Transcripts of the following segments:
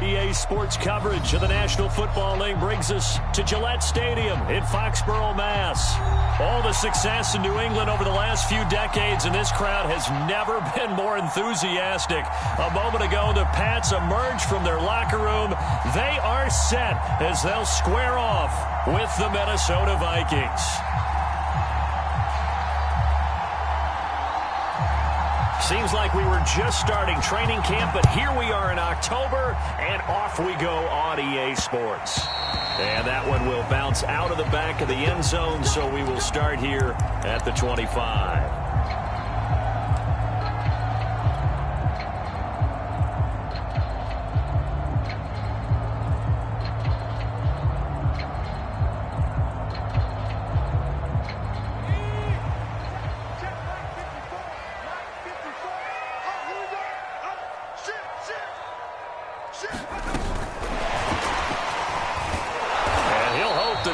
EA Sports coverage of the National Football League brings us to Gillette Stadium in Foxborough, Mass. All the success in New England over the last few decades, and this crowd has never been more enthusiastic. A moment ago, the Pats emerged from their locker room. They are set as they'll square off with the Minnesota Vikings. Seems like we were just starting training camp, but here we are in October, and off we go on EA Sports. And that one will bounce out of the back of the end zone, so we will start here at the 25.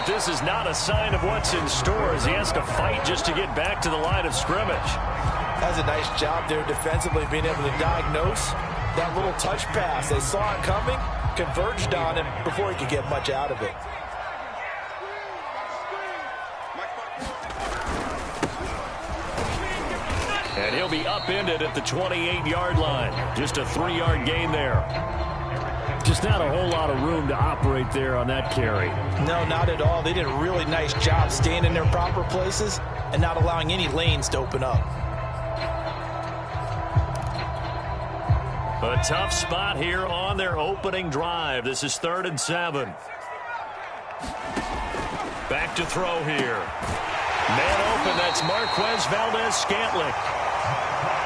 This is not a sign of what's in store as he has to fight just to get back to the line of scrimmage. That's a nice job there defensively, being able to diagnose that little touch pass. They saw it coming, converged on him before he could get much out of it. And he'll be upended at the 28-yard line. Just a 3-yard gain there. Just not a whole lot of room to operate there on that carry. No, not at all. They did a really nice job staying in their proper places and not allowing any lanes to open up. A tough spot here on their opening drive. This is 3rd and 7. Back to throw here. Man open, that's Marquez Valdez-Scantling.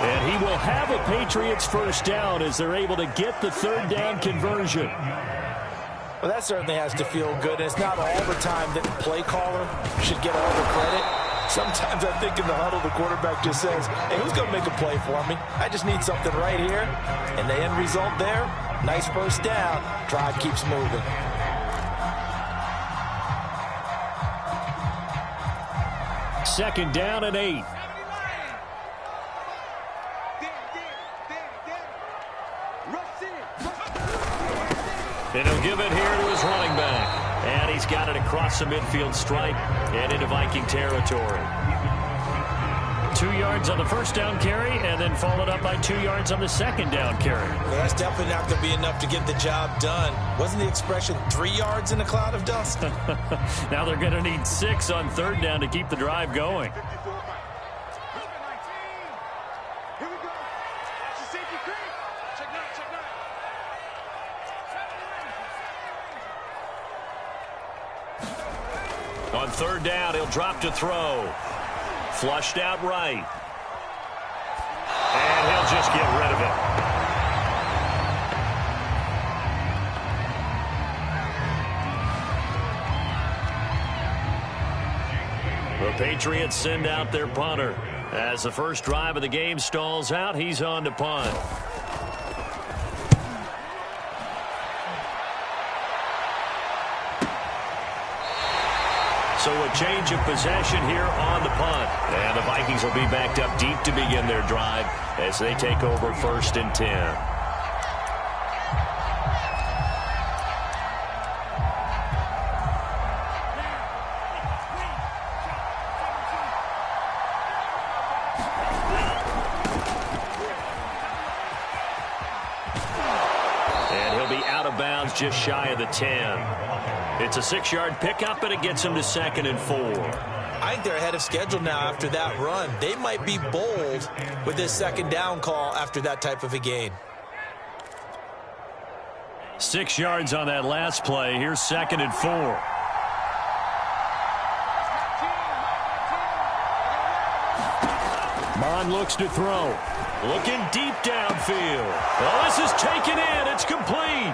And he will have a Patriots first down as they're able to get the 3rd down conversion. Well, that certainly has to feel good. It's not all the time that the play caller should get all the credit. Sometimes I think in the huddle, the quarterback just says, hey, who's going to make a play for me? I just need something right here. And the end result there, nice first down. Drive keeps moving. Second down and 8. And he'll give it here to his running back. And he's got it across the midfield stripe and into Viking territory. 2 yards on the first down carry, and then followed up by 2 yards on the second down carry. Well, that's definitely not going to be enough to get the job done. Wasn't the expression 3 yards in a cloud of dust? Now they're going to need 6 on 3rd down to keep the drive going. On 3rd down, he'll drop to throw. Flushed out right. And he'll just get rid of it. The Patriots send out their punter. As the first drive of the game stalls out, he's on to punt. So a change of possession here on the punt. And the Vikings will be backed up deep to begin their drive as they take over 1st and 10. And he'll be out of bounds just shy of the 10. It's a 6-yard pickup, and it gets him to 2nd and 4. I think they're ahead of schedule now after that run. They might be bold with this 2nd down call after that type of a gain. 6 yards on that last play. Here's 2nd and 4. Mon looks to throw. Looking deep downfield. Oh, this is taken in. It's complete.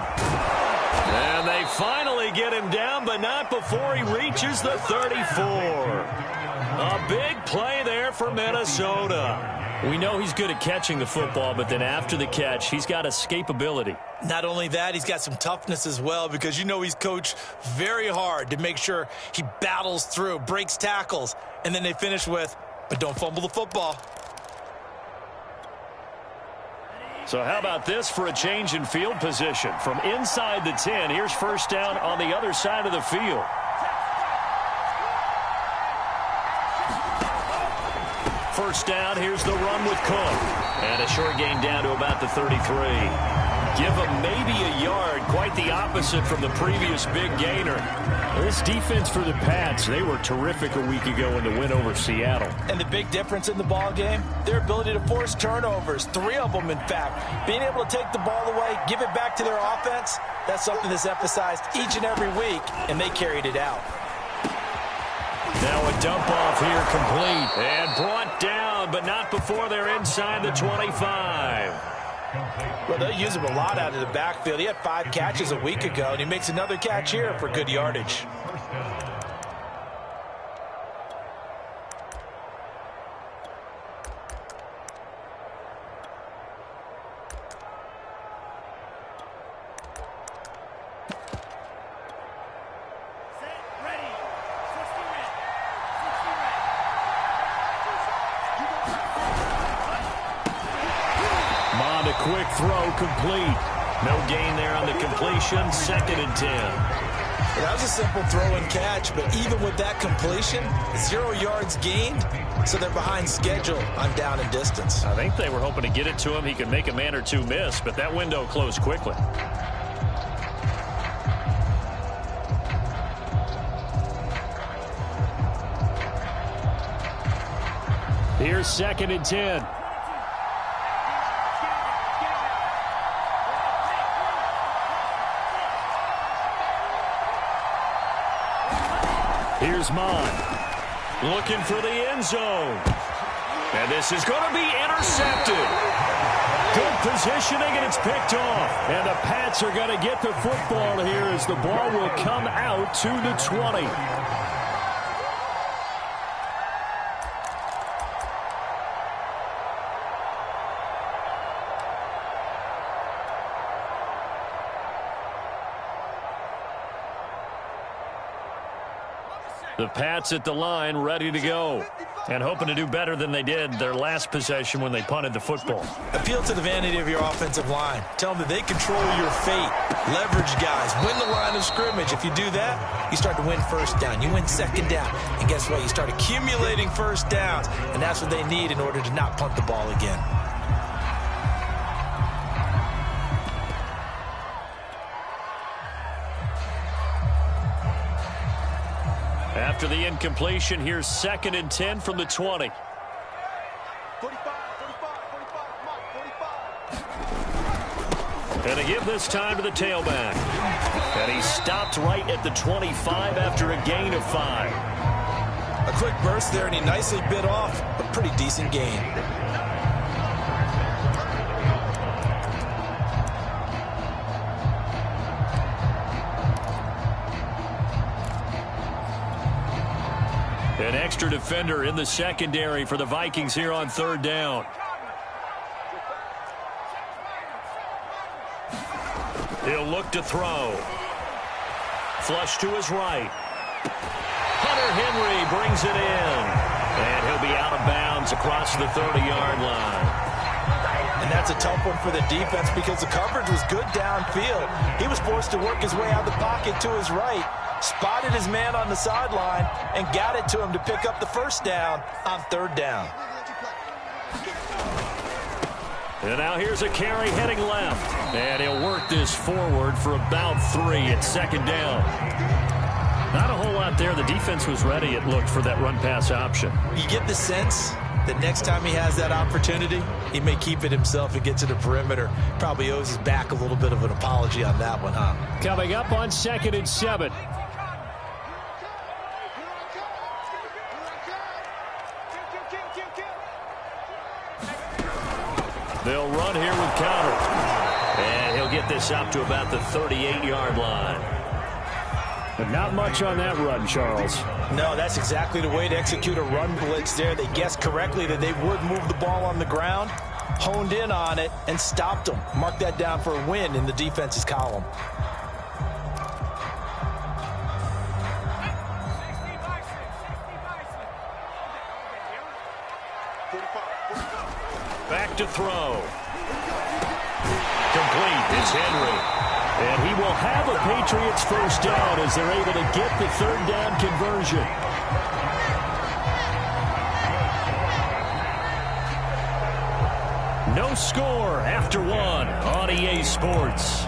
And they finally get him down, but not before he reaches the 34. A big play there for Minnesota. We know he's good at catching the football, but then after the catch, he's got escapability. Not only that, he's got some toughness as well, because you know he's coached very hard to make sure he battles through, breaks tackles, and then they finish with, but don't fumble the football. So how about this for a change in field position? From inside the 10, here's first down on the other side of the field. First down, here's the run with Cook. And a short gain down to about the 33. Give him maybe a yard, quite the opposite from the previous big gainer. This defense for the Pats, they were terrific a week ago in the win over Seattle. And the big difference in the ball game, their ability to force turnovers, 3 of them in fact. Being able to take the ball away, give it back to their offense, that's something that's emphasized each and every week, and they carried it out. Now a dump off here complete and brought down, but not before they're inside the 25. Well, they'll use him a lot out of the backfield. He had 5 catches a week ago, and he makes another catch here for good yardage. Quick throw complete. No gain there on the completion. 2nd and 10. Well, that was a simple throw and catch, but even with that completion, 0 yards gained, so they're behind schedule on down and distance. I think they were hoping to get it to him. He could make a man or two miss, but that window closed quickly. Here's 2nd and 10. Here's Mond. Looking for the end zone. And this is going to be intercepted. Good positioning, and it's picked off. And the Pats are going to get the football here as the ball will come out to the 20. The Pats at the line, ready to go. And hoping to do better than they did their last possession when they punted the football. Appeal to the vanity of your offensive line. Tell them that they control your fate. Leverage guys. Win the line of scrimmage. If you do that, you start to win first down. You win 2nd down. And guess what? You start accumulating first downs. And that's what they need in order to not punt the ball again. After the incompletion, here's 2nd and 10 from the 20. 45. And to give this time to the tailback. And he stopped right at the 25 after a gain of 5. A quick burst there, and he nicely bit off a pretty decent gain. An extra defender in the secondary for the Vikings here on 3rd down. He'll look to throw. Flush to his right. Hunter Henry brings it in. And he'll be out of bounds across the 30-yard line. And that's a tough one for the defense because the coverage was good downfield. He was forced to work his way out of the pocket to his right, spotted his man on the sideline, and got it to him to pick up the first down on 3rd down. And now here's a carry heading left. And he'll work this forward for about 3 at 2nd down. Not a whole lot there. The defense was ready, it looked, for that run-pass option. You get the sense that next time he has that opportunity, he may keep it himself and get to the perimeter. Probably owes his back a little bit of an apology on that one, huh? Coming up on 2nd and 7. They'll run here with counter. And he'll get this up to about the 38-yard line. But not much on that run, Charles. No, that's exactly the way to execute a run blitz there. They guessed correctly that they would move the ball on the ground, honed in on it, and stopped them. Mark that down for a win in the defense's column. Back to throw. complete. It's Henry. And he will have a Patriots first down as they're able to get the third down conversion. No score after one on EA Sports.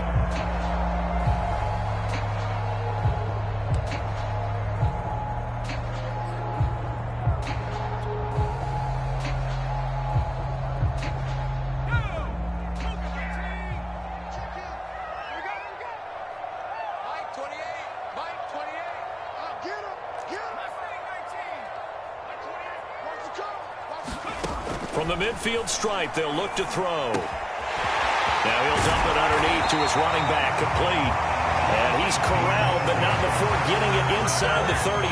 From the midfield stripe, they'll look to throw. Now he'll dump it underneath to his running back, complete. And he's corralled, but not before getting it inside the 35.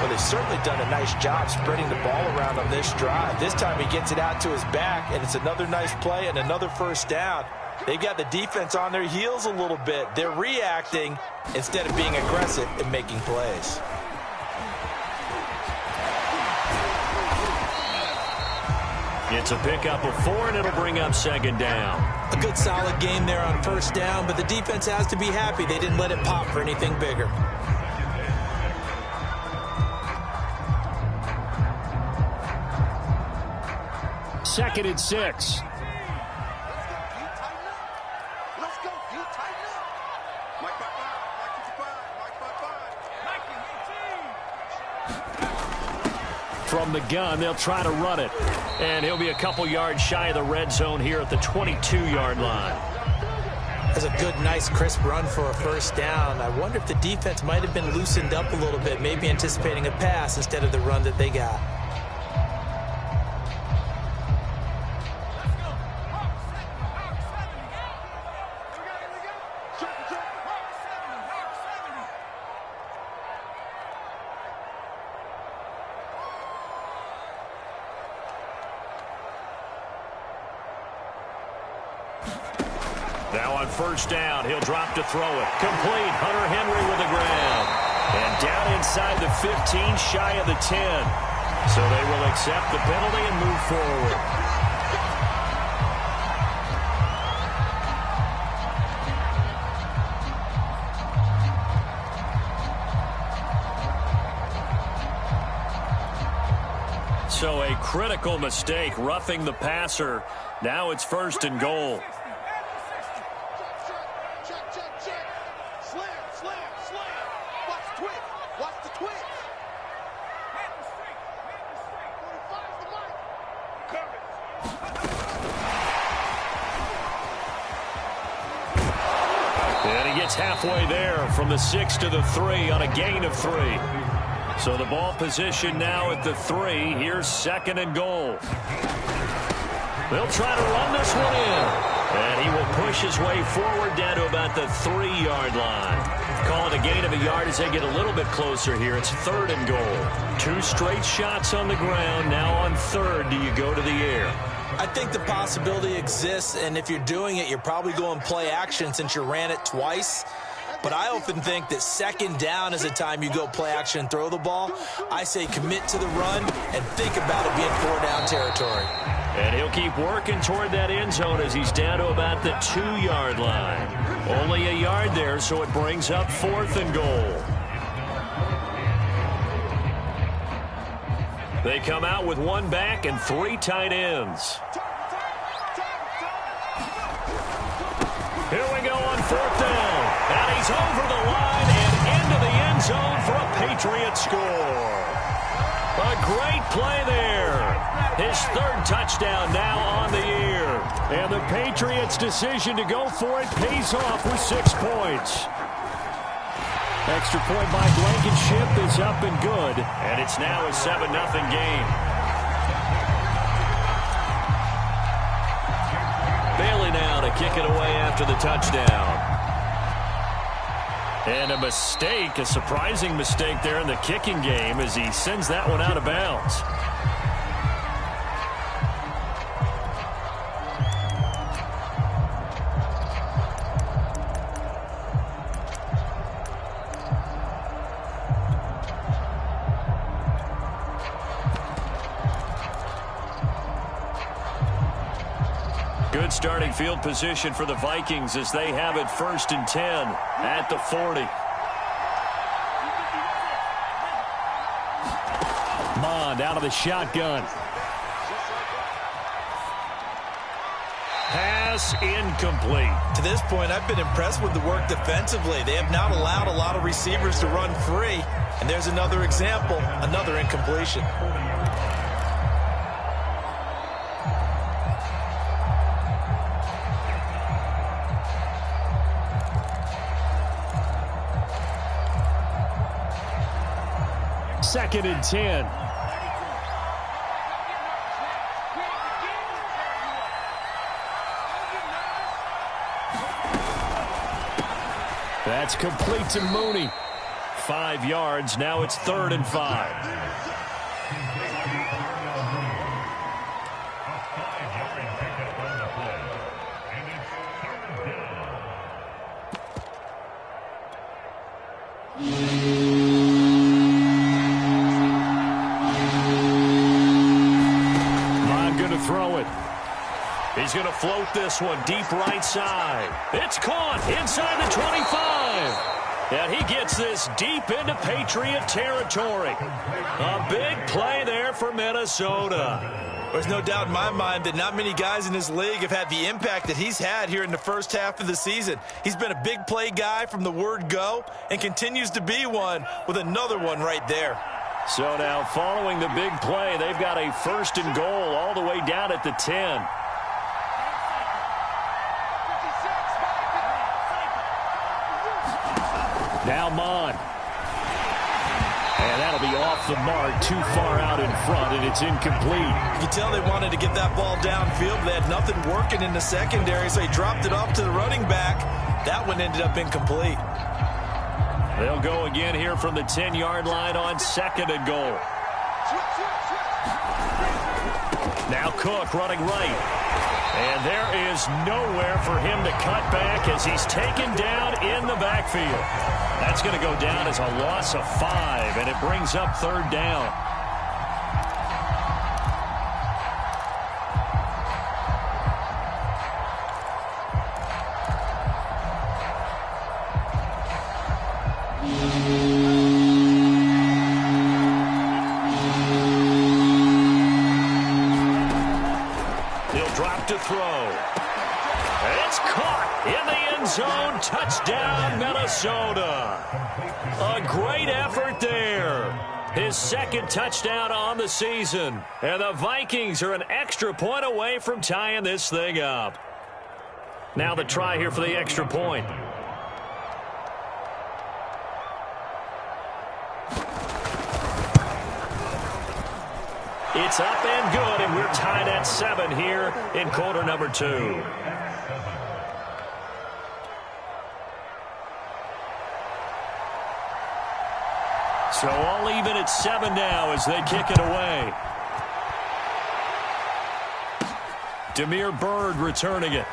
Well, they've certainly done a nice job spreading the ball around on this drive. This time he gets it out to his back, and it's another nice play and another first down. They've got the defense on their heels a little bit. They're reacting instead of being aggressive and making plays. It's a pickup of 4, and it'll bring up second down. A good solid game there on first down, but the defense has to be happy they didn't let it pop for anything bigger. Second and 6. Let's go. You tighten up. Mike 55. Mike 55. From the gun, they'll try to run it. And he'll be a couple yards shy of the red zone here at the 22-yard line. That's a good, nice, crisp run for a first down. I wonder if the defense might have been loosened up a little bit, maybe anticipating a pass instead of the run that they got. Now on first down, he'll drop to throw it. Complete. Hunter Henry with the ground. And down inside the 15, shy of the 10. So they will accept the penalty and move forward. So a critical mistake, roughing the passer. Now it's first and goal. And he gets halfway there from the 6 to the 3 on a gain of 3. So the ball position now at the 3. Here's second and goal. They'll try to run this one in. And he will push his way forward down to about the 3-yard line. Call it a gain of a yard as they get a little bit closer here. It's third and goal. 2 straight shots on the ground. Now on third, do you go to the air? I think the possibility exists, and if you're doing it, you're probably going play action since you ran it twice. But I often think that second down is the time you go play action and throw the ball. I say commit to the run and think about it being 4-down territory. And he'll keep working toward that end zone as he's down to about the 2-yard line. Only a yard there, so it brings up fourth and goal. They come out with 1 back and 3 tight ends. Here we go on fourth down. And he's over the line and into the end zone for a Patriot score. A great play there. His 3rd touchdown now on the year. And the Patriots' decision to go for it pays off with 6 points. Extra point by Blankenship is up and good. And it's now a 7-0 game. Bailey now to kick it away after the touchdown. And a mistake, a surprising mistake there in the kicking game as he sends that one out of bounds. Good good starting field position for the Vikings as they have it 1st and 10 at the 40. Mond out of the shotgun. Pass incomplete. To this point, I've been impressed with the work defensively. They have not allowed a lot of receivers to run free. And there's another example, another incompletion. Second and 10. That's complete to Mooney. 5 yards. Now it's 3rd and 5. He's going to float this one deep right side. It's caught inside the 25. And he gets this deep into Patriot territory. A big play there for Minnesota. There's no doubt in my mind that not many guys in this league have had the impact that he's had here in the first half of the season. He's been a big play guy from the word go and continues to be one with another one right there. So now following the big play, they've got a 1st and goal all the way down at the 10. Now Mond. And that'll be off the mark, too far out in front, and it's incomplete. You can tell they wanted to get that ball downfield, but they had nothing working in the secondary, so he dropped it off to the running back. That one ended up incomplete. They'll go again here from the 10-yard line on 2nd and goal. Now Cook running right. And there is nowhere for him to cut back as he's taken down in the backfield. That's going to go down as a loss of 5, and it brings up 3rd down. To throw. It's caught in the end zone. Touchdown, Minnesota. A great effort there. His 2nd touchdown on the season. And the Vikings are an extra point away from tying this thing up. Now the try here for the extra point. It's up and good, and we're tied at 7 here in quarter number 2. So all even at 7 now as they kick it away. Demir Bird returning it.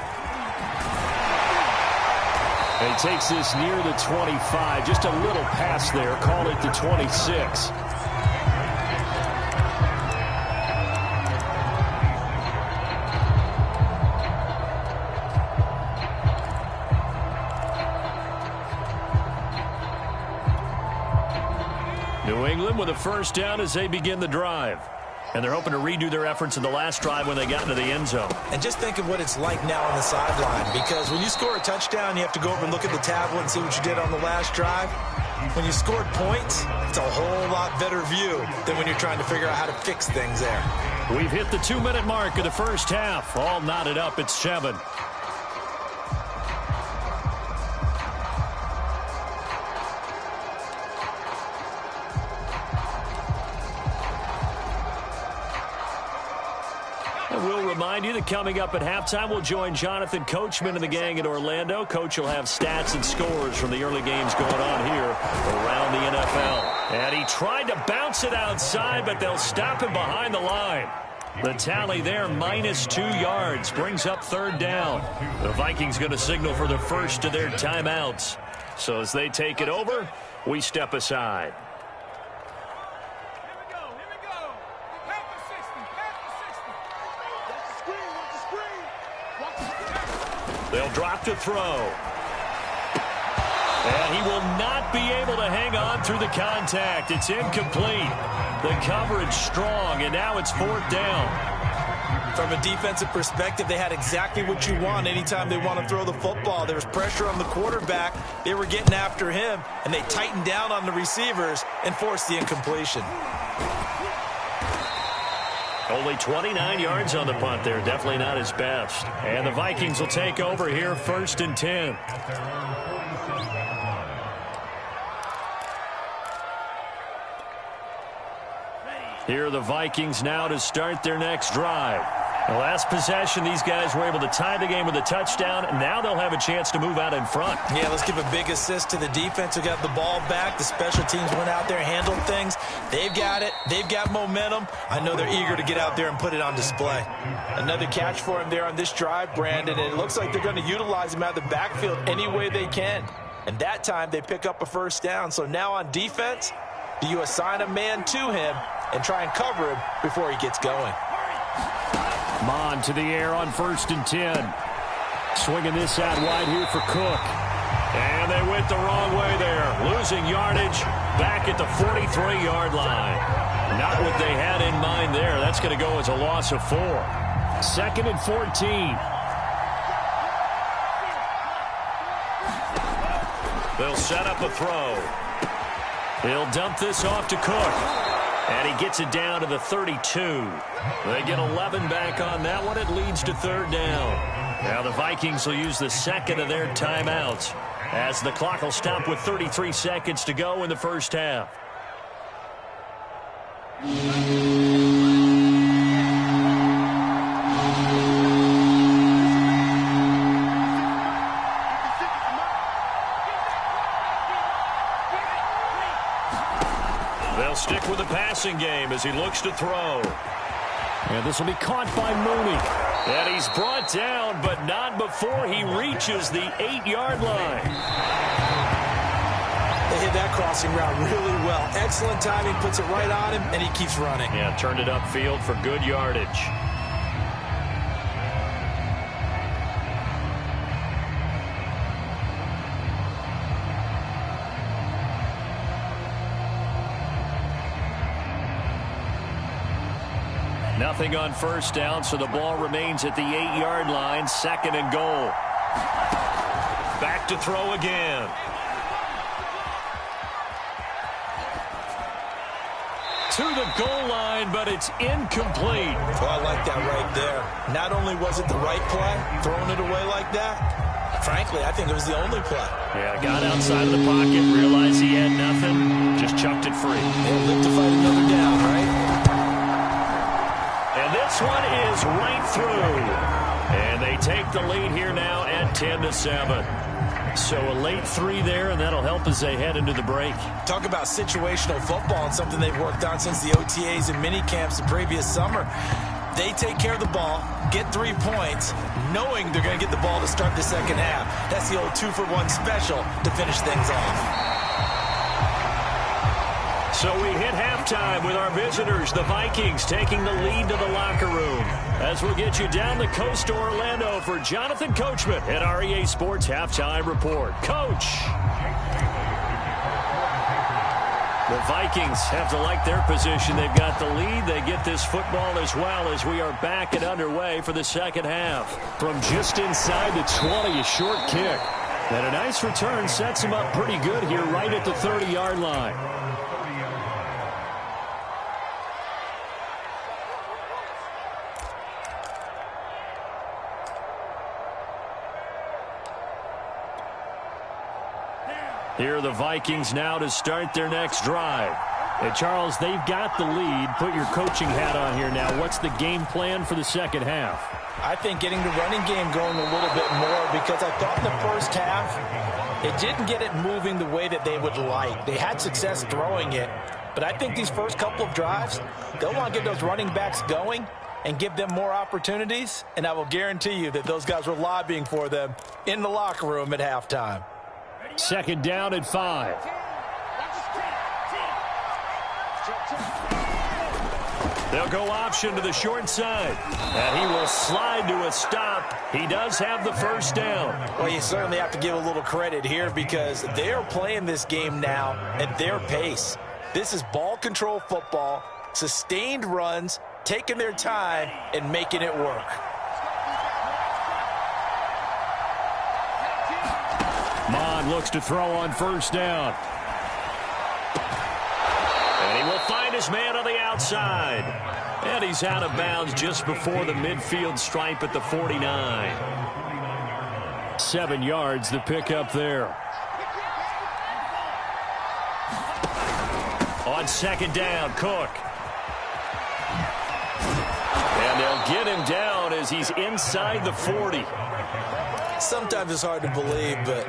And he takes this near the 25. Just a little pass there. Call it the 26. New England with a 1st down as they begin the drive. And they're hoping to redo their efforts in the last drive when they got into the end zone. And just think of what it's like now on the sideline, because when you score a touchdown, you have to go over and look at the tablet and see what you did on the last drive. When you scored points, it's a whole lot better view than when you're trying to figure out how to fix things there. We've hit the 2-minute mark of the first half. All knotted up at 7. We'll remind you that coming up at halftime, we'll join Jonathan Coachman and the gang in Orlando. Coach will have stats and scores from the early games going on here around the NFL. And he tried to bounce it outside, but they'll stop him behind the line. The tally there, -2 yards, brings up 3rd down. The Vikings going to signal for the first of their timeouts. So as they take it over, we step aside. They'll drop to throw. And he will not be able to hang on through the contact. It's incomplete. The coverage strong, and now it's 4th down. From a defensive perspective, they had exactly what you want anytime they want to throw the football. There was pressure on the quarterback. They were getting after him, and they tightened down on the receivers and forced the incompletion. Only 29 yards on the punt there. Definitely not his best. And the Vikings will take over here, 1st and 10. Here are the Vikings now to start their next drive. The last possession, these guys were able to tie the game with a touchdown, and now they'll have a chance to move out in front. Yeah, let's give a big assist to the defense who got the ball back. The special teams went out there, handled things. They've got it. They've got momentum. I know they're eager to get out there and put it on display. Another catch for him there on this drive, Brandon, and it looks like they're going to utilize him out of the backfield any way they can. And that time they pick up a 1st down. So now on defense, do you assign a man to him and try and cover him before he gets going? Mon to the air on 1st and 10. Swinging this out wide here for Cook. And they went the wrong way there. Losing yardage back at the 43-yard line. Not what they had in mind there. That's going to go as a loss of 4. 2nd and 14. They'll set up a throw. He'll dump this off to Cook. And he gets it down to the 32. They get 11 back on that one. It leads to 3rd down. Now the Vikings will use the 2nd of their timeouts as the clock will stop with 33 seconds to go in the 1st half. They'll stick with the passing game as he looks to throw. And this will be caught by Mooney. And he's brought down, but not before he reaches the 8-yard line. They hit that crossing route really well. Excellent timing, puts it right on him, and he keeps running. Yeah, turned it upfield for good yardage. Nothing on 1st down, so the ball remains at the 8-yard line. 2nd and goal. Back to throw again. To the goal line, but it's incomplete. Oh, I like that right there. Not only was it the right play, throwing it away like that, frankly, I think it was the only play. Yeah, got outside of the pocket, realized he had nothing, just chucked it free. They'll live to fight another down, right? And this one is right through. And they take the lead here now at 10-7. So a late 3 there, and that'll help as they head into the break. Talk about situational football and something they've worked on since the OTAs and mini camps the previous summer. They take care of the ball, get 3 points, knowing they're going to get the ball to start the 2nd half. That's the old 2-for-1 special to finish things off. So we hit halftime with our visitors, the Vikings, taking the lead to the locker room. As we'll get you down the coast to Orlando for Jonathan Coachman at our EA Sports Halftime Report. Coach! The Vikings have to like their position. They've got the lead. They get this football as well as we are back and underway for the 2nd half. From just inside the 20, a short kick. And a nice return sets him up pretty good here right at the 30-yard line. Here are the Vikings now to start their next drive. And Charles, they've got the lead. Put your coaching hat on here now. What's the game plan for the 2nd half? I think getting the running game going a little bit more, because I thought in the 1st half, it didn't get it moving the way that they would like. They had success throwing it, but I think these first couple of drives, they'll want to get those running backs going and give them more opportunities, and I will guarantee you that those guys were lobbying for them in the locker room at halftime. 2nd down and 5. They'll go option to the short side. And he will slide to a stop. He does have the first down. Well, you certainly have to give a little credit here because they are playing this game now at their pace. This is ball control football, sustained runs, taking their time and making it work. Mond looks to throw on first down. And he will find his man on the outside. And he's out of bounds just before the midfield stripe at the 49. 7 yards, the pickup there. On second down, Cook. And they'll get him down as he's inside the 40. Sometimes it's hard to believe, but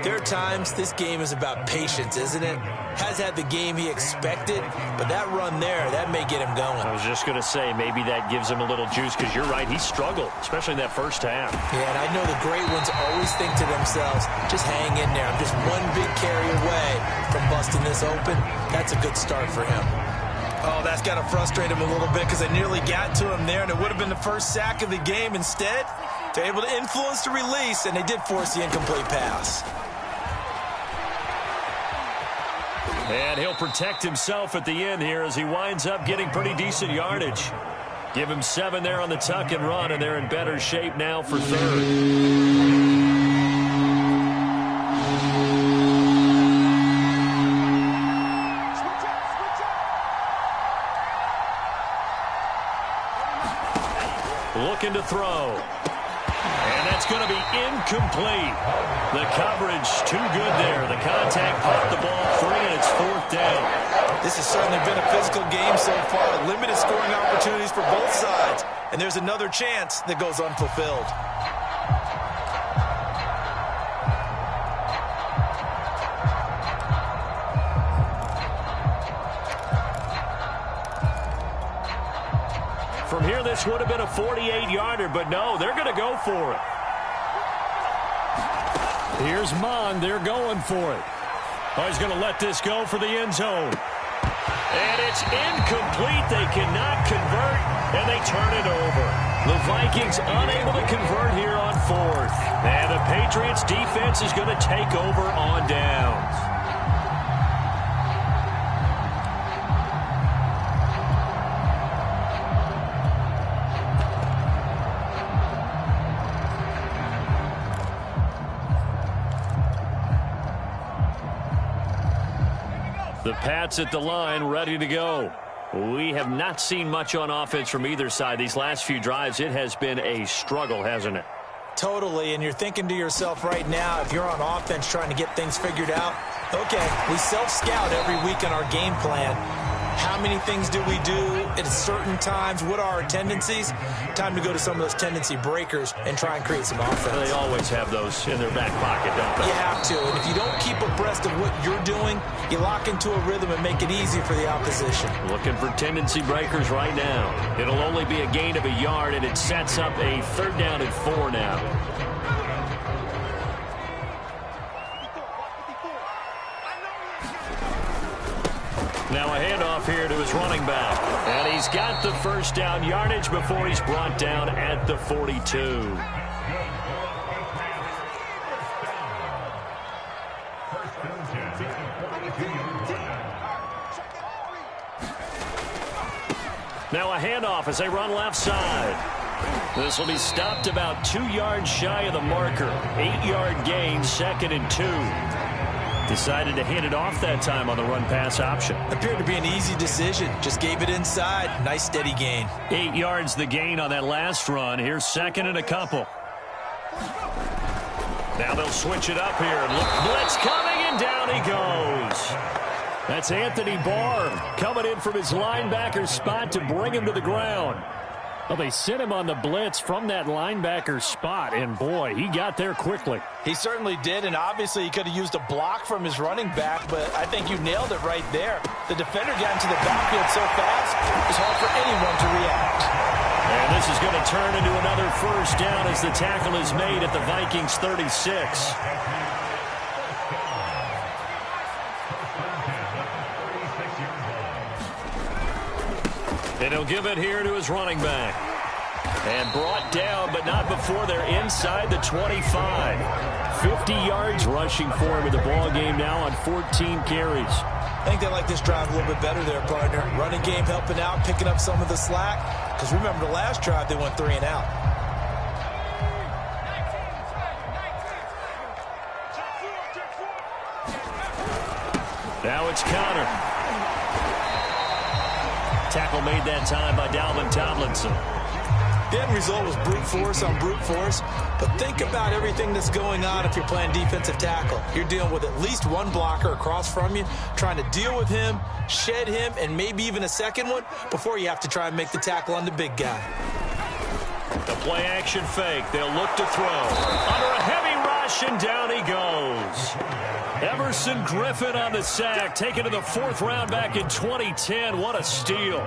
there are times this game is about patience, isn't it? Has had the game he expected, but that run there, that may get him going. I was just going to say, maybe that gives him a little juice, because you're right, he struggled, especially in that first half. Yeah, and I know the great ones always think to themselves, just hang in there. I'm just one big carry away from busting this open. That's a good start for him. Oh, that's got to frustrate him a little bit because they nearly got to him there, and it would have been the first sack of the game. Instead, they're able to influence the release, and they did force the incomplete pass. And he'll protect himself at the end here as he winds up getting pretty decent yardage. Give him 7 there on the tuck and run, and they're in better shape now for third. Looking to throw. And that's going to be incomplete. The coverage too good there. The contact popped the ball free, and it's 4th down. This has certainly been a physical game so far. Limited scoring opportunities for both sides. And there's another chance that goes unfulfilled. From here, this would have been a 48-yarder, but no, they're going to go for it. Here's Mond. They're going for it. Oh, he's going to let this go for the end zone. And it's incomplete. They cannot convert, and they turn it over. The Vikings unable to convert here on 4th. And the Patriots defense is going to take over on downs. The Pats at the line, ready to go. We have not seen much on offense from either side. These last few drives, it has been a struggle, hasn't it? Totally, and you're thinking to yourself right now, if you're on offense trying to get things figured out, okay, we self-scout every week in our game plan. How many things do we do at certain times? What are our tendencies? Time to go to some of those tendency breakers and try and create some offense. They always have those in their back pocket, don't they? You have to, and if you don't keep abreast of what you're doing, you lock into a rhythm and make it easy for the opposition. Looking for tendency breakers right now. It'll only be a gain of a yard, and it sets up a 3rd down and 4 now. Now a handoff here to his running back. And he's got the first down yardage before he's brought down at the 42. Now a handoff as they run left side. This will be stopped about 2 yards shy of the marker. 8-yard gain, 2nd and 2. Decided to hand it off that time on the run-pass option. Appeared to be an easy decision. Just gave it inside. Nice steady gain. 8 yards the gain on that last run. Here's 2nd and a couple. Now they'll switch it up here. Look, blitz coming, and down he goes. That's Anthony Barr coming in from his linebacker spot to bring him to the ground. Well, they sent him on the blitz from that linebacker spot, and boy, he got there quickly. He certainly did, and obviously he could have used a block from his running back, but I think you nailed it right there. The defender got into the backfield so fast, it was hard for anyone to react. And this is going to turn into another first down as the tackle is made at the Vikings 36. And he'll give it here to his running back. And brought down, but not before they're inside the 25. 50 yards rushing for him in the ball game now on 14 carries. I think they like this drive a little bit better there, partner. Running game helping out, picking up some of the slack. Because remember, the last drive, they went 3 and out. Now it's Connor. Tackle made that time by Dalvin Tomlinson. The end result was brute force on brute force. But think about everything that's going on if you're playing defensive tackle. You're dealing with at least one blocker across from you, trying to deal with him, shed him, and maybe even a second one before you have to try and make the tackle on the big guy. The play action fake. They'll look to throw. Under a heavy rush, and down he goes. Everson Griffin on the sack, taken to the 4th round back in 2010. What a steal.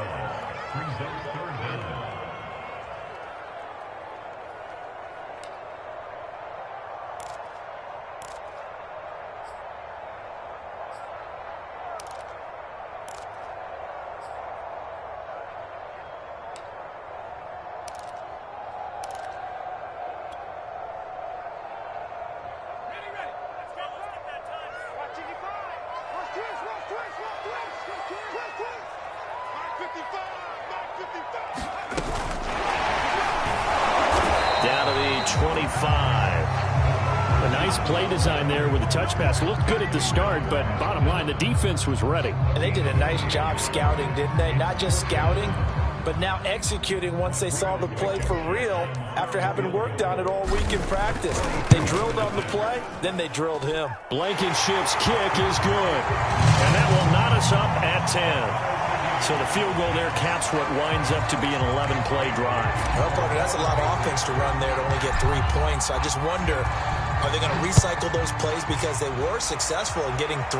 Down to the 25. A nice play design there with the touch pass. Looked good at the start, but bottom line, the defense was ready. And they did a nice job scouting, didn't they? Not just scouting, but now executing once they saw the play for real after having worked on it all week in practice. They drilled on the play, then they drilled him. Blankenship's kick is good. And that will knot us up at 10. So the field goal there caps what winds up to be an 11-play drive. Well, partner, that's a lot of offense to run there to only get 3 points. So I just wonder, are they going to recycle those plays because they were successful in getting 3?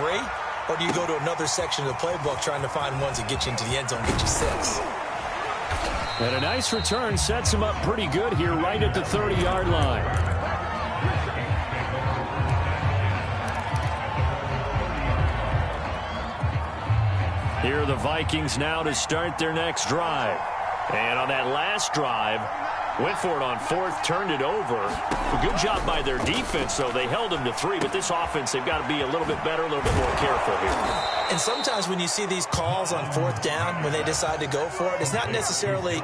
Or do you go to another section of the playbook trying to find ones that get you into the end zone, get you 6? And a nice return sets him up pretty good here right at the 30-yard line. Here are the Vikings now to start their next drive. And on that last drive, went for it on 4th, turned it over. A good job by their defense, though. They held them to 3, but this offense, they've got to be a little bit better, a little bit more careful here. And sometimes when you see these calls on 4th down, when they decide to go for it, it's not necessarily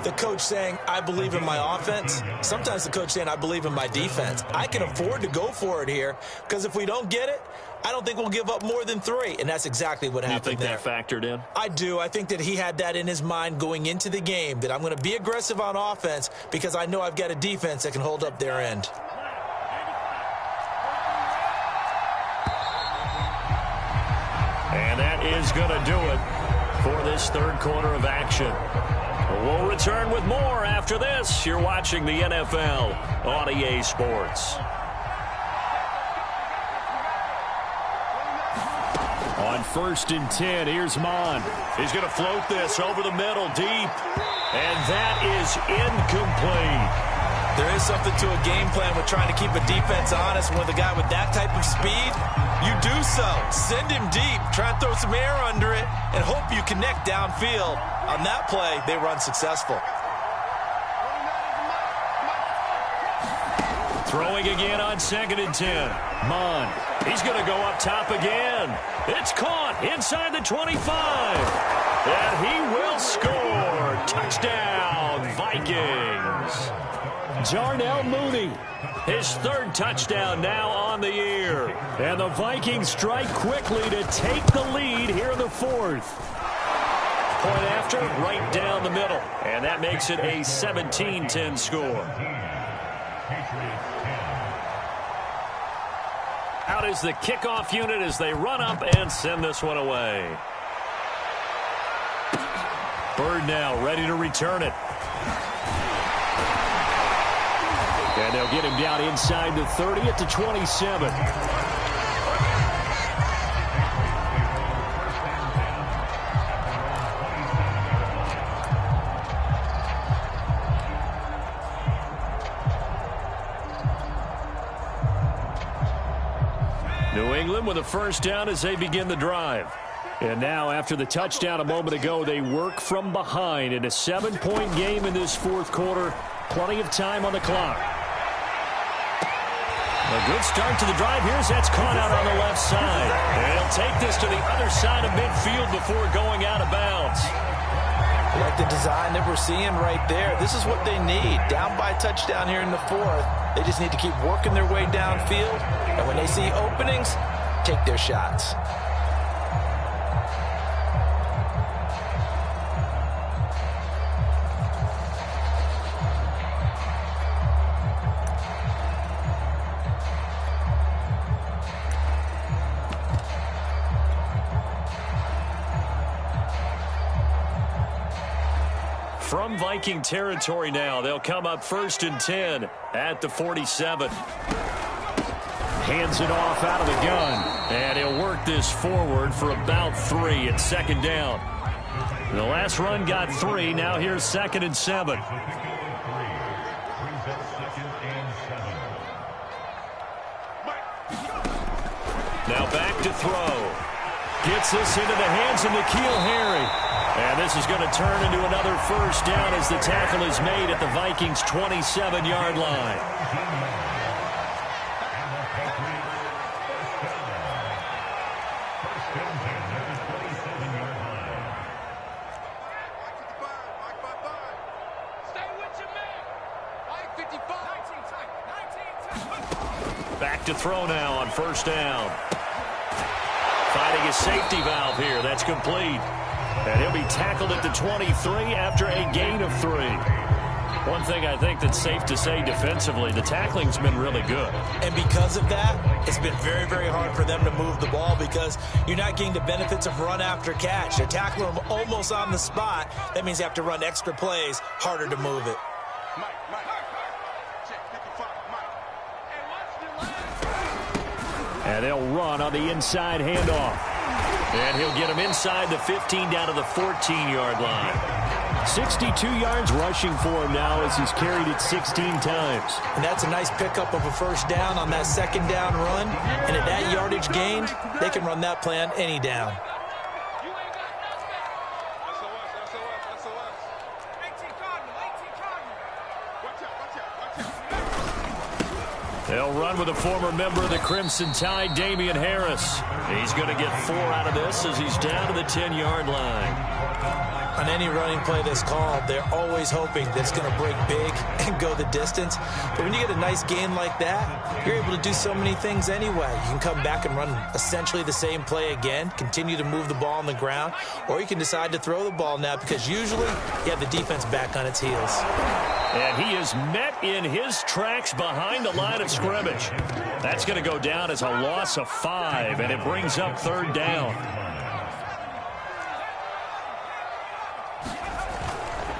the coach saying, I believe in my offense. Sometimes the coach saying, I believe in my defense. I can afford to go for it here, because if we don't get it, I don't think we'll give up more than 3, and that's exactly what happened there. You think that factored in? I do. I think that he had that in his mind going into the game, that I'm going to be aggressive on offense because I know I've got a defense that can hold up their end. And that is going to do it for this 3rd quarter of action. We'll return with more after this. You're watching the NFL on EA Sports. On 1st and 10, here's Mon. He's going to float this over the middle deep. And that is incomplete. There is something to a game plan with trying to keep a defense honest. With a guy with that type of speed, you do so. Send him deep, try and throw some air under it, and hope you connect downfield. On that play, they run successful. Throwing again on 2nd and 10. Mon. He's going to go up top again. It's caught inside the 25. And he will score. Touchdown, Vikings. Jarnell Mooney, his 3rd touchdown now on the year. And the Vikings strike quickly to take the lead here in the 4th. Point after, right down the middle. And that makes it a 17-10 score. Out is the kickoff unit as they run up and send this one away. Bird now ready to return it. And they'll get him down inside the 30 at the 27. New England with a 1st down as they begin the drive. And now, after the touchdown a moment ago, they work from behind in a 7-point game in this fourth quarter. Plenty of time on the clock. A good start to the drive. Here's that's caught out on the left side. And he'll take this to the other side of midfield before going out of bounds. I like the design that we're seeing right there. This is what they need. Down by a touchdown here in the fourth. They just need to keep working their way downfield. And when they see openings, take their shots. From Viking territory now, they'll come up 1st and 10 at the 47. Hands it off out of the gun, and he'll work this forward for about 3 at 2nd down. The last run got 3. Now here's 2nd and 7. Now back to throw. Gets this into the hands of N'Keal Harry. And this is going to turn into another 1st down as the tackle is made at the Vikings' 27-yard line. Back to throw now on 1st down. Finding his safety valve here. That's complete. And he'll be tackled at the 23 after a gain of 3. One thing I think that's safe to say defensively, the tackling's been really good. And because of that, it's been very, very hard for them to move the ball because you're not getting the benefits of run after catch. They're tackling them almost on the spot. That means you have to run extra plays, harder to move it. And they'll run on the inside handoff. And he'll get him inside the 15 down to the 14-yard line. 62 yards rushing for him now as he's carried it 16 times. And that's a nice pickup of a 1st down on that 2nd down run. And at that yardage gain, they can run that play on any down. They'll run with a former member of the Crimson Tide, Damian Harris. He's going to get 4 out of this as he's down to the 10-yard line. On any running play that's called, they're always hoping that it's going to break big and go the distance. But when you get a nice gain like that, you're able to do so many things anyway. You can come back and run essentially the same play again, continue to move the ball on the ground, or you can decide to throw the ball now because usually you have the defense back on its heels. And he is met in his tracks behind the line of scrimmage. That's going to go down as a loss of 5, and it brings up 3rd down.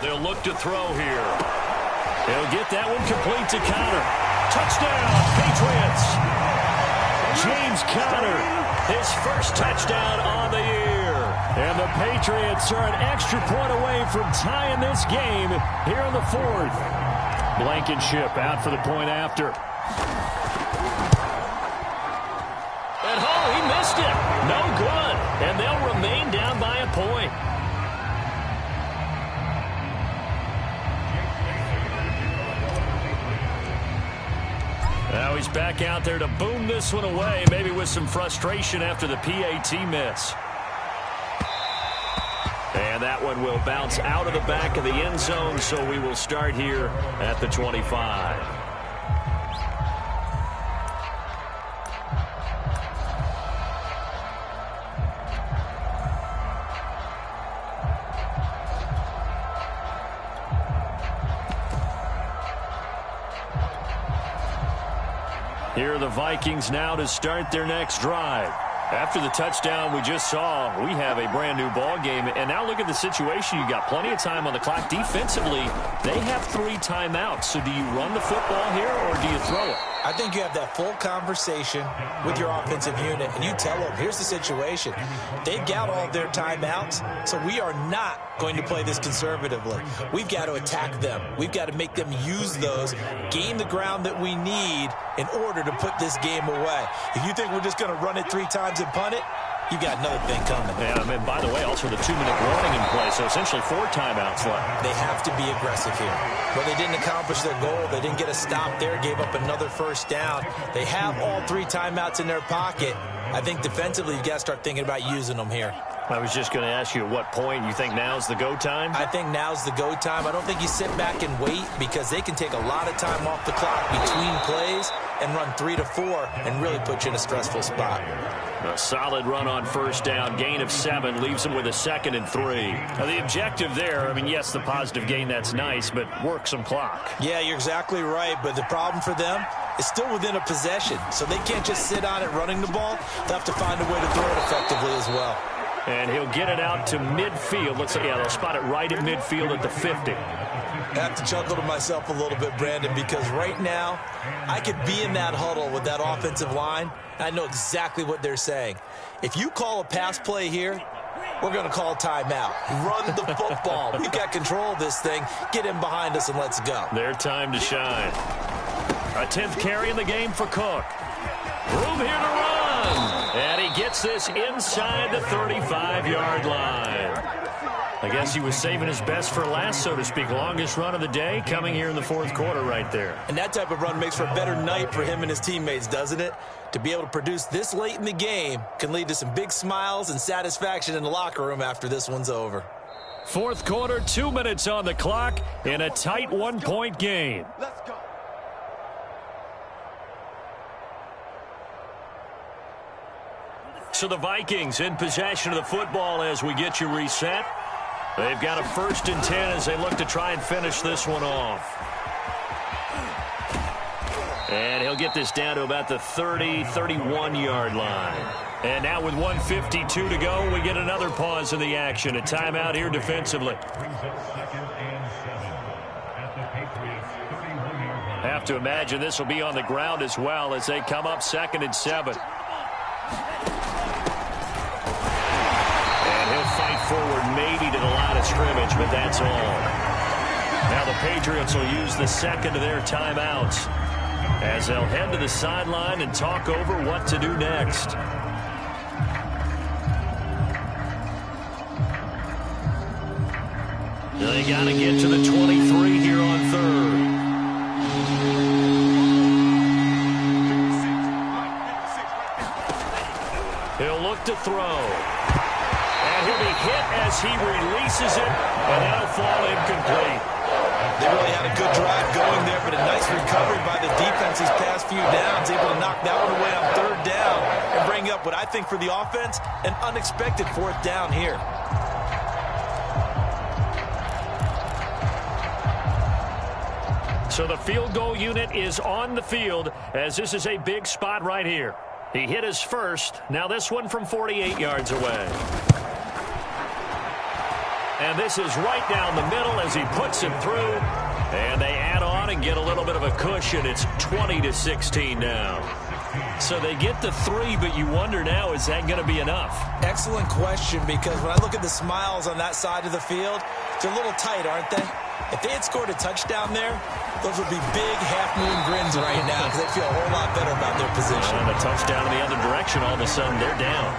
They'll look to throw here. He'll get that one complete to Conner. Touchdown, Patriots. James Conner, his 1st touchdown on the year. And the Patriots are an extra point away from tying this game here in the 4th. Blankenship out for the point after. And he missed it. No good. And they'll remain down by a point. Now he's back out there to boom this one away, maybe with some frustration after the PAT miss. And that one will bounce out of the back of the end zone, so we will start here at the 25. Here are the Vikings now to start their next drive. After the touchdown we just saw, we have a brand new ball game. And now look at the situation. You got plenty of time on the clock. Defensively, they have 3 timeouts. So do you run the football here or do you throw it? I think you have that full conversation with your offensive unit, and you tell them, here's the situation. They've got all their timeouts, so we are not going to play this conservatively. We've got to attack them. We've got to make them use those, gain the ground that we need in order to put this game away. If you think we're just going to run it 3 times and punt it, you got another thing coming. Yeah, and by the way, also the 2-minute warning in play, so essentially 4 timeouts left. They have to be aggressive here. Well, they didn't accomplish their goal. They didn't get a stop there, gave up another first down. They have all 3 timeouts in their pocket. I think defensively, you've got to start thinking about using them here. I was just going to ask you at what point you think now's the go time? I think now's the go time. I don't think you sit back and wait because they can take a lot of time off the clock between plays and run 3 to 4 and really put you in a stressful spot. A solid run on first down, gain of 7, leaves them with a 2nd and 3. Now, the objective there, I mean, yes, the positive gain, that's nice, but work some clock. Yeah, you're exactly right, but the problem for them is still within a possession, so they can't just sit on it running the ball. They'll have to find a way to throw it effectively as well. And he'll get it out to midfield. Let's say, yeah, they'll spot it right at midfield at the 50. I have to chuckle to myself a little bit, Brandon, because right now I could be in that huddle with that offensive line. I know exactly what they're saying. If you call a pass play here, we're going to call timeout. Run the football. We've got control of this thing. Get in behind us and let's go. Their time to shine. A 10th carry in the game for Cook. Room here to run. And he gets this inside the 35-yard line. I guess he was saving his best for last, so to speak. Longest run of the day coming here in the 4th quarter right there. And that type of run makes for a better night for him and his teammates, doesn't it? To be able to produce this late in the game can lead to some big smiles and satisfaction in the locker room after this one's over. 4th quarter, 2 minutes on the clock in a tight 1-point game. Let's go. So the Vikings in possession of the football as we get you reset. They've got a 1st and 10 as they look to try and finish this one off. And he'll get this down to about the 30, 31-yard line. And now with 1:52 to go, we get another pause in the action. A timeout here defensively. Have to imagine this will be on the ground as well as they come up 2nd and 7. Forward maybe to the line of scrimmage, but that's all. Now the Patriots will use the 2nd of their timeouts as they'll head to the sideline and talk over what to do next. They got to get to the 23 here on 3rd. He'll look to throw. He'll be hit as he releases it, and that'll fall incomplete. They really had a good drive going there, but a nice recovery by the defense these past few downs, able to knock that one away on 3rd down and bring up what I think for the offense, an unexpected 4th down here. So the field goal unit is on the field as this is a big spot right here. He hit his first. Now this one from 48 yards away. And this is right down the middle as he puts it through. And they add on and get a little bit of a cushion. It's 20-16 now. So they get the 3, but you wonder now, is that going to be enough? Excellent question, because when I look at the smiles on that side of the field, they're a little tight, aren't they? If they had scored a touchdown there, those would be big half-moon grins right now because they feel a whole lot better about their position. And a touchdown in the other direction, all of a sudden they're down.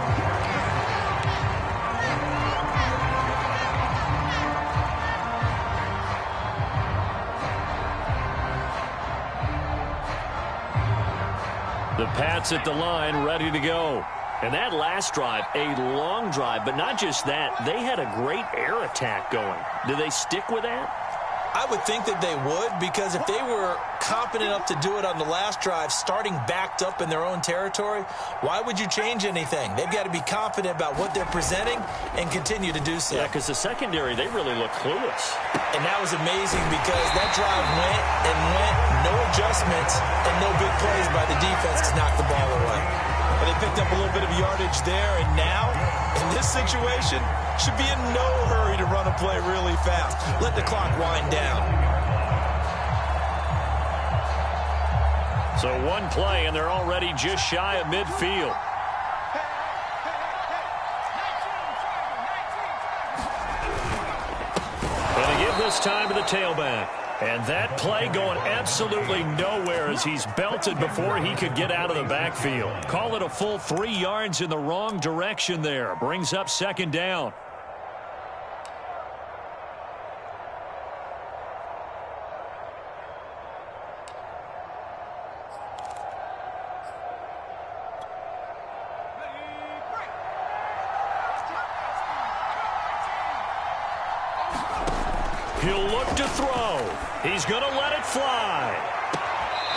The Pats at the line, ready to go. And that last drive, a long drive, but not just that. They had a great air attack going. Do they stick with that? I would think that they would, because if they were confident enough to do it on the last drive, starting backed up in their own territory, why would you change anything? They've got to be confident about what they're presenting and continue to do so. Yeah, because the secondary, they really look clueless. And that was amazing because that drive went and went, no adjustments, and no big plays by the defense to knock the ball away. But they picked up a little bit of yardage there, and now, in this situation, should be in no hurry to run a play really fast. Let the clock wind down. So one play, and they're already just shy of midfield. And they give this time to the tailback. And that play going absolutely nowhere as he's belted before he could get out of the backfield. Call it a full 3 yards in the wrong direction there. Brings up second down. He'll look to throw. He's going to let it fly.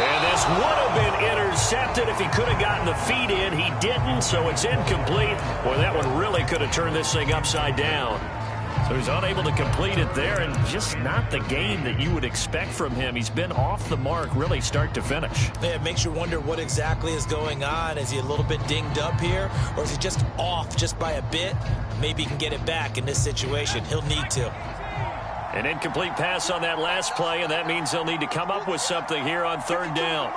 And this would have been intercepted if he could have gotten the feet in. He didn't, so it's incomplete. Boy, that one really could have turned this thing upside down. So he's unable to complete it there, and just not the game that you would expect from him. He's been off the mark really start to finish. Yeah, it makes you wonder what exactly is going on. Is he a little bit dinged up here, or is he just off just by a bit? Maybe he can get it back in this situation. He'll need to. An incomplete pass on that last play, and that means they'll need to come up with something here on third down.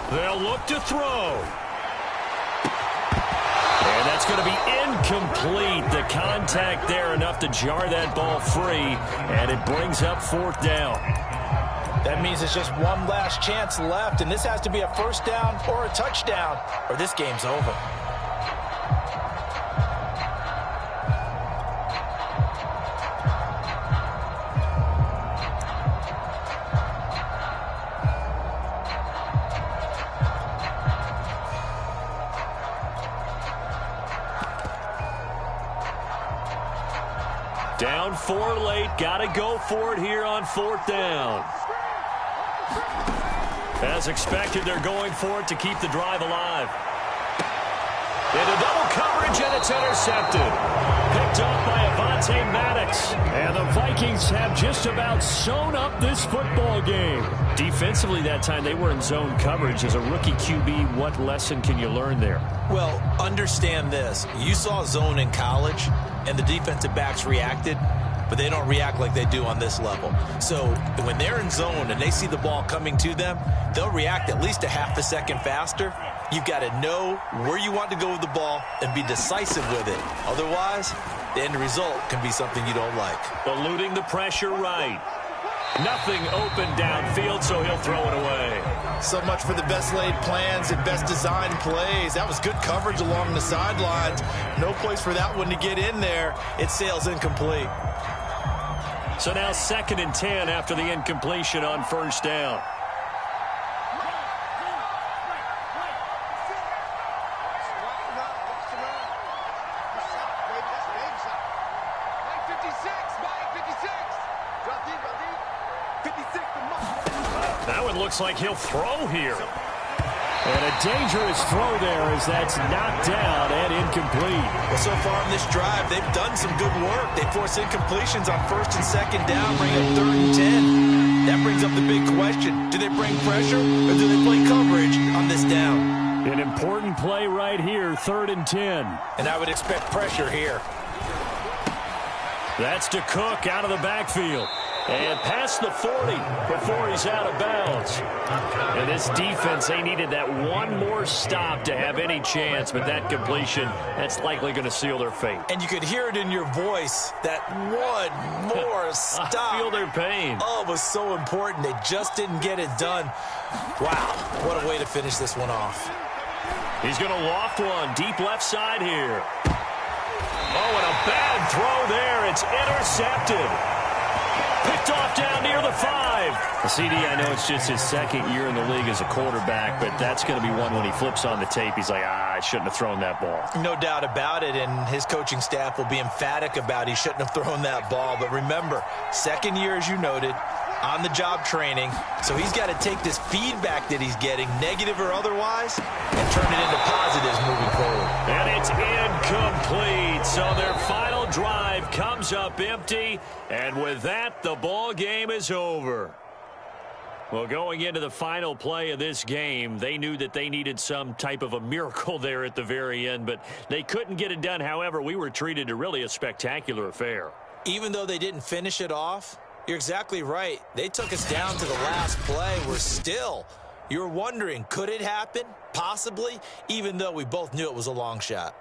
They'll look to throw. And that's going to be incomplete. The contact there enough to jar that ball free, and it brings up fourth down. That means it's just one last chance left, and this has to be a first down or a touchdown, or this game's over. Down 4 late. Got to go for it here on fourth down. As expected, they're going for it to keep the drive alive. Into double coverage, and it's intercepted. Picked off by Avonte Maddox. And the Vikings have just about sewn up this football game. Defensively that time, they were in zone coverage. As a rookie QB, what lesson can you learn there? Well, understand this. You saw zone in college, and the defensive backs reacted, but they don't react like they do on this level. So when they're in zone and they see the ball coming to them, they'll react at least a half a second faster. You've got to know where you want to go with the ball and be decisive with it. Otherwise, the end result can be something you don't like. Eluding the pressure right. Nothing open downfield, so he'll throw it away. So much for the best laid plans and best designed plays. That was good coverage along the sidelines. No place for that one to get in there. It sails incomplete. So now 2nd and 10 after the incompletion on first down. That one looks like he'll throw here. And a dangerous throw there as that's knocked down and incomplete. Well, so far in this drive, they've done some good work. They force incompletions on 1st and 2nd down, bring up 3rd and 10. That brings up the big question. Do they bring pressure or do they play coverage on this down? An important play right here, 3rd and 10. And I would expect pressure here. That's to Cook out of the backfield. And past the 40 before he's out of bounds. And this defense, they needed that one more stop to have any chance, but that completion, that's likely going to seal their fate. And you could hear it in your voice, that one more stop. I feel their pain. Oh, it was so important. They just didn't get it done. Wow, what a way to finish this one off. He's going to loft one deep left side here. Oh, and a bad throw there. It's intercepted. Picked off down near the 5. The CD, I know it's just his 2nd year in the league as a quarterback, but that's going to be one when he flips on the tape. He's like, I shouldn't have thrown that ball. No doubt about it, and his coaching staff will be emphatic about he shouldn't have thrown that ball. But remember, 2nd year, as you noted, on-the-job training. So he's got to take this feedback that he's getting, negative or otherwise, and turn it into positives moving forward. And it's incomplete. So their final drive comes up empty. And with that, the ball game is over. Well, going into the final play of this game, they knew that they needed some type of a miracle there at the very end, but they couldn't get it done. However, we were treated to really a spectacular affair. Even though they didn't finish it off, you're exactly right. They took us down to the last play. We're still, you're wondering, could it happen? Possibly, even though we both knew it was a long shot.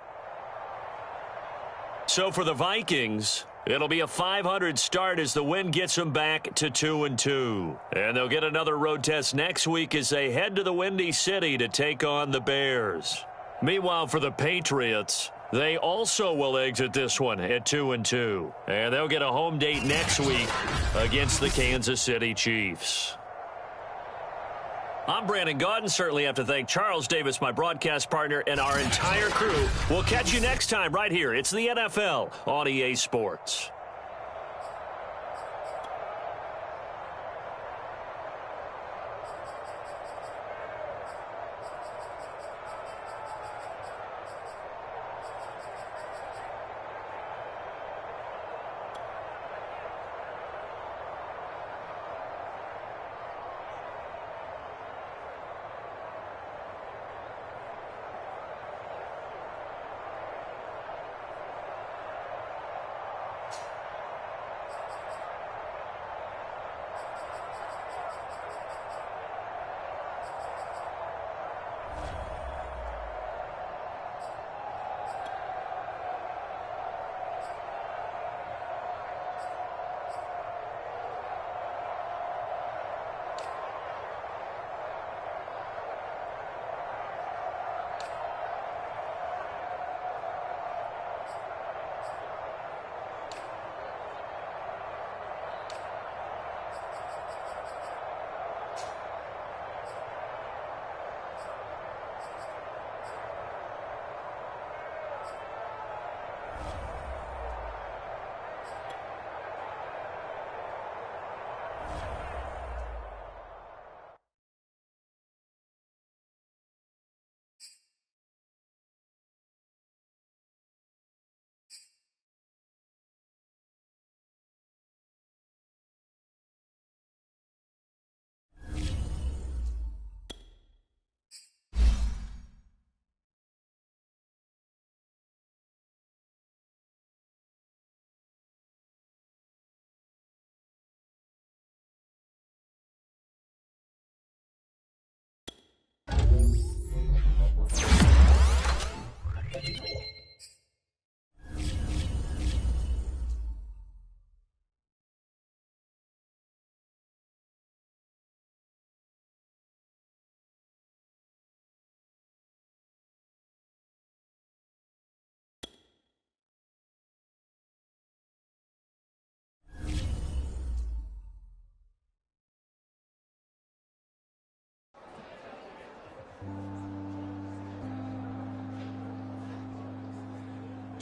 So for the Vikings, it'll be a 500 start as the win gets them back to 2-2. And they'll get another road test next week as they head to the Windy City to take on the Bears. Meanwhile, for the Patriots, they also will exit this one at 2-2. And they'll get a home date next week against the Kansas City Chiefs. I'm Brandon Gaudin. Certainly have to thank Charles Davis, my broadcast partner, and our entire crew. We'll catch you next time right here. It's the NFL on EA Sports.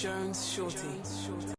Jones Shorty.